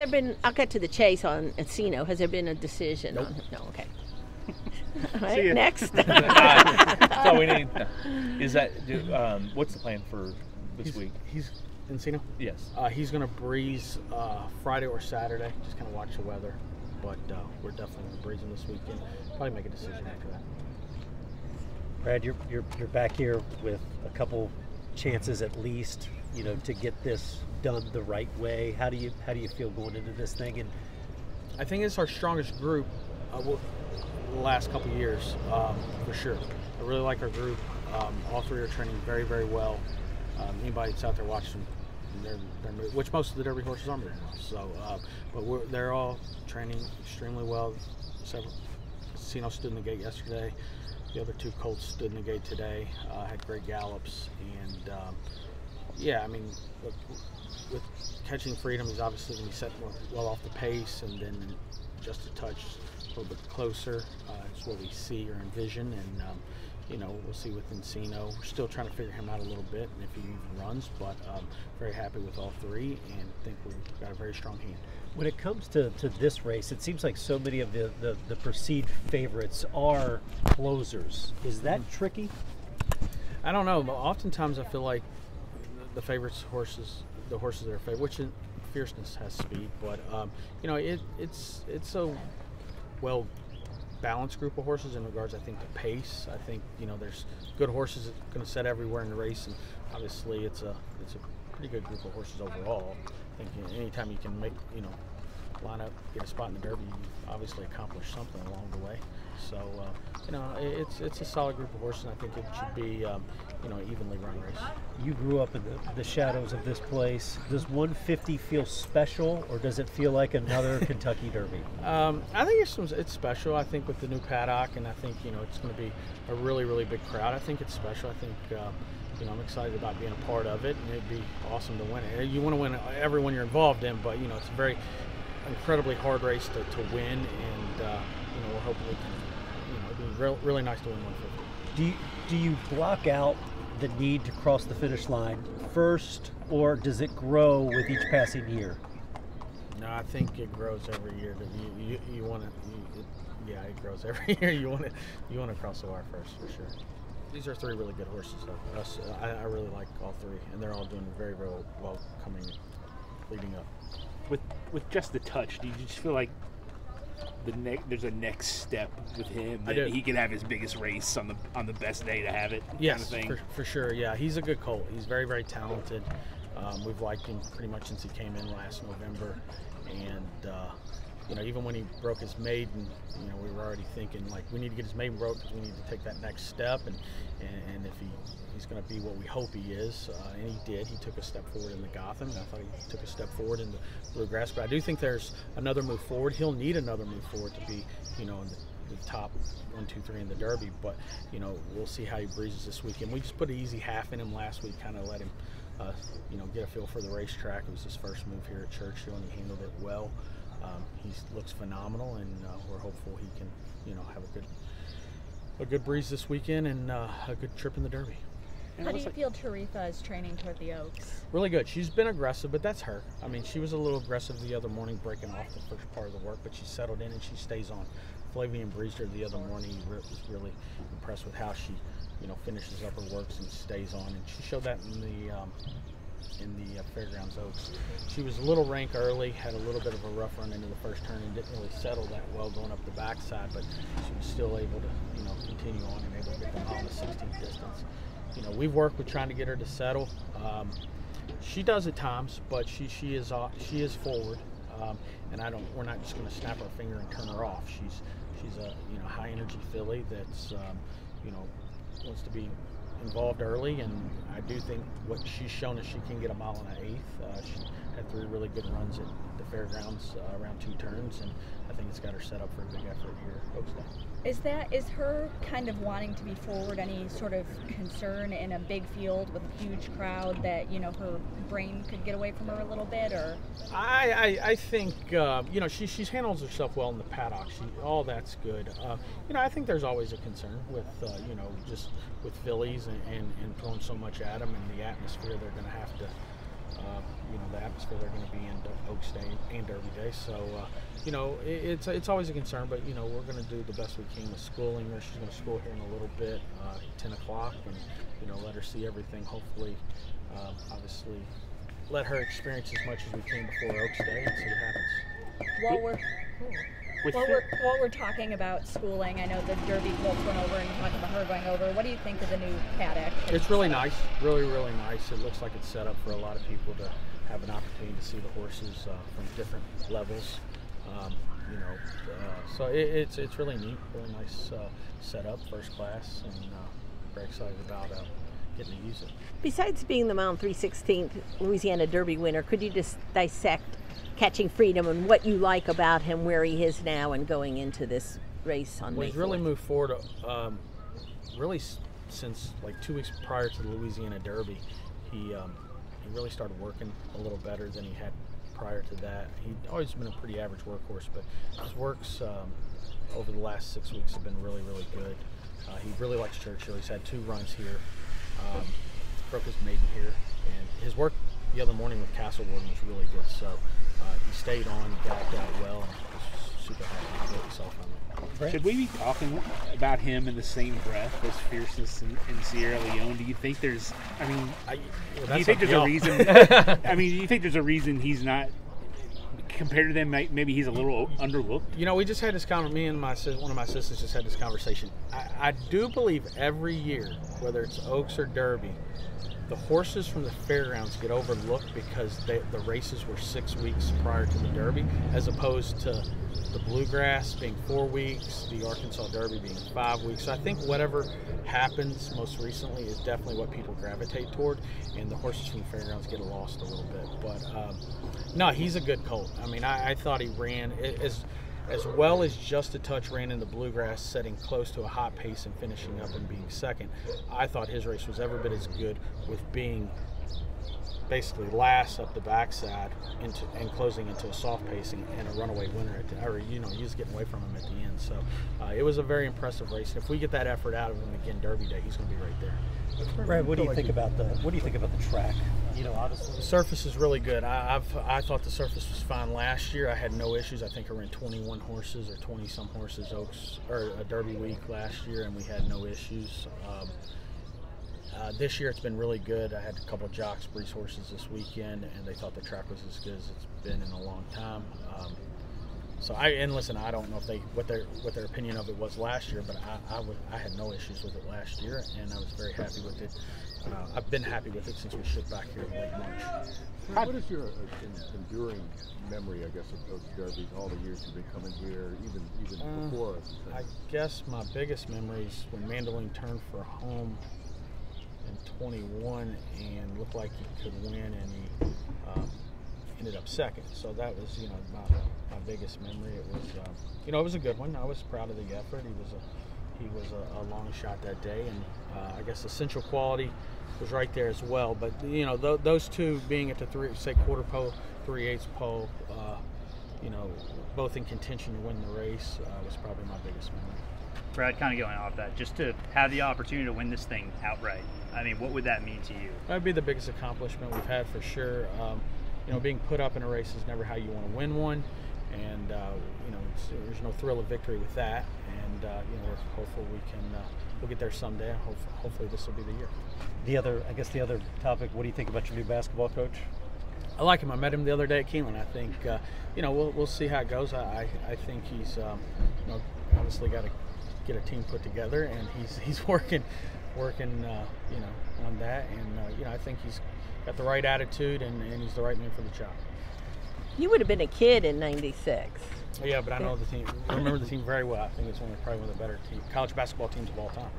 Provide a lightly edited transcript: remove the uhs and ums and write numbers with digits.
There been? I'll get to the chase on Encino. Has there been a decision? Nope. No. Okay. All right. Next. That's all we need. Is that what's the plan for this week? He's Encino. Yes. He's going to breeze Friday or Saturday. Just kind of watch the weather. But we're definitely going to breeze him this weekend. Probably make a decision after that. Brad, you're back here with a couple chances at least, to get this done the right way. How do you feel going into this thing? And I think it's our strongest group the last couple of years, for sure. I really like our group. All three are training very, very well. Anybody that's out there watching, which most of the Derby horses are moving now. So, but they're all training extremely well. Encino stood in the gate yesterday. The other two colts stood in the gate today. Had great gallops, and yeah, I mean, look, with Catching Freedom, he's obviously going to be set well off the pace, and then just a touch, a little bit closer. It's what we see or envision, and we'll see with Encino. We're still trying to figure him out a little bit, and if he even runs, but very happy with all three, and think we've got a very strong hand. when it comes to this race, it seems like so many of the perceived favorites are closers. Is that tricky? I don't know, but oftentimes I feel like the horses that are favored, which in Fierceness has speed, but it's a well balanced group of horses in regards, I think, to pace. I think there's good horses that are going to set everywhere in the race, and obviously it's a pretty good group of horses overall. I think anytime you can make line up, get a spot in the Derby, you obviously accomplish something along the way. So it's a solid group of horses, and I think it should be an evenly run race. You grew up in the shadows of this place. Does 150 feel special, or does it feel like another Kentucky Derby? I think it's special. I think with the new paddock, and I think it's going to be a really, really big crowd. I think it's special. I think I'm excited about being a part of it, and it'd be awesome to win it. You want to win everyone you're involved in, but it's a very incredibly hard race to win, and we're hoping we can. It'd be really nice to win 150. Do you block out the need to cross the finish line first, or does it grow with each passing year? No, I think it grows every year. You want to, yeah, it grows every year. You want to cross the wire first, for sure. These are three really good horses, though. I really like all three, and they're all doing very, very well leading up. With just the touch, do you just feel like there's a next step with him that he can have his biggest race on the best day to have it? Yes, kind of thing? For sure. Yeah, he's a good colt. He's very, very talented. We've liked him pretty much since he came in last November, and even when he broke his maiden, we were already thinking like we need to get his maiden broke because we need to take that next step, and if he's going to be what we hope he is, and he did. He took a step forward in the Gotham, and I thought he took a step forward in the Bluegrass, but I do think there's another move forward. He'll need another move forward to be in the top 1, 2, 3 in the Derby, but we'll see how he breezes this weekend. We just put an easy half in him last week, kind of let him get a feel for the racetrack. It was his first move here at Churchill, and he handled it well. He looks phenomenal, and we're hopeful he can have a good breeze this weekend and a good trip in the Derby. How do you feel Tarifa is training toward the Oaks? Really good. She's been aggressive, but that's her. I mean, she was a little aggressive the other morning, breaking off the first part of the work, but she settled in and she stays on. Flavian breezed her the other morning. He was really impressed with how she, finishes up her works and stays on, and she showed that in the Fairgrounds Oaks. She was a little rank early, had a little bit of a rough run into the first turn, and didn't really settle that well going up the backside, but she was still able to continue on and able to get the mile in the 16th distance. We've worked with trying to get her to settle. She does at times, but she is forward, and we're not just going to snap our finger and turn her off. She's a high energy filly that's wants to be involved early, and I do think what she's shown is she can get a mile and an eighth. She had 3 really good runs at the Fairgrounds around 2 turns, and I think it's got her set up for a big effort here at Oaksdale. Is her kind of wanting to be forward any sort of concern in a big field with a huge crowd that her brain could get away from her a little bit, or? I think she handles herself well in the paddock. All that's good. I think there's always a concern with just with fillies and throwing so much at them and the atmosphere they're going to have to the atmosphere they're going to be in Oaks Day and Derby Day. So, it's always a concern, but, we're going to do the best we can with schooling her. She's going to school here in a little bit, 10 o'clock, and, let her see everything. Hopefully, obviously, let her experience as much as we can before Oaks Day and see what happens. While we're talking about schooling, I know the Derby Colts went over and you talked about her going over. What do you think of the new paddock? It's really nice, really, really nice. It looks like it's set up for a lot of people to have an opportunity to see the horses from different levels. So it's really neat, really nice setup, first class, and very excited about getting to use it. Besides being the Mount 316th Louisiana Derby winner, could you just dissect Catching Freedom and what you like about him, where he is now, and going into this race on May 4th? He's really moved forward, really since like 2 weeks prior to the Louisiana Derby. He really started working a little better than he had prior to that. He'd always been a pretty average workhorse, but his works over the last 6 weeks have been really, really good. He really likes Churchill. He's had 2 runs here. Broke his maiden here, and his work the other morning with Castle Warden was really good. So he stayed on, he got out well, and was super happy to get himself on it. Should we be talking about him in the same breath as Fierceness in Sierra Leone? Do you think there's? Do you think there's a reason? Do you think there's a reason he's not? Compared to them, maybe he's a little underlooked. We just had this conversation. Me and one of my sisters just had this conversation. I do believe every year, whether it's Oaks or Derby, the horses from the fairgrounds get overlooked because the races were 6 weeks prior to the Derby, as opposed to the Bluegrass being 4 weeks, the Arkansas Derby being 5 weeks. So I think whatever happens most recently is definitely what people gravitate toward, and the horses from the fairgrounds get lost a little bit. But no, he's a good colt. I thought he ran as well as just a touch ran in the Bluegrass, setting close to a hot pace and finishing up and being second. I thought his race was every bit as good, with being basically last up the backside and closing into a soft pacing and a runaway winner he was getting away from him at the end. So it was a very impressive race. And if we get that effort out of him again Derby Day, he's going to be right there. Brad, what do you think about the track? Obviously the surface is really good. I thought the surface was fine last year. I had no issues. I think I ran 21 horses or 20 some horses Oaks or a Derby week last year, and we had no issues. This year it's been really good. I had a couple of jocks, breeze horses this weekend, and they thought the track was as good as it's been in a long time. I don't know what their opinion of it was last year, but I had no issues with it last year, and I was very happy with it. I've been happy with it since we shipped back here in late March. What is your enduring memory, I guess, of Derby, all the years you've been coming here, even before? I guess my biggest memory is when Mandaloun turned for home in 21 and looked like he could win, and he ended up second. So that was, my biggest memory. It was, it was a good one. I was proud of the effort. He was a long shot that day, and I guess Essential Quality was right there as well. But those two being at the quarter pole, 3/8 pole, both in contention to win the race, was probably my biggest memory. Brad, kind of going off that, just to have the opportunity to win this thing outright, what would that mean to you? That would be the biggest accomplishment we've had for sure. Being put up in a race is never how you want to win one, and there's no thrill of victory with that. And we're hopeful we'll get there someday. Hopefully this will be the year. The other topic. What do you think about your new basketball coach? I like him. I met him the other day at Keeneland. I think we'll see how it goes. I think he's obviously got to get a team put together, and he's working on that. And I think he's got the right attitude, and he's the right man for the job. You would have been a kid in '96. Yeah, but I know the team. I remember the team very well. I think it's probably one of the better college basketball teams of all time.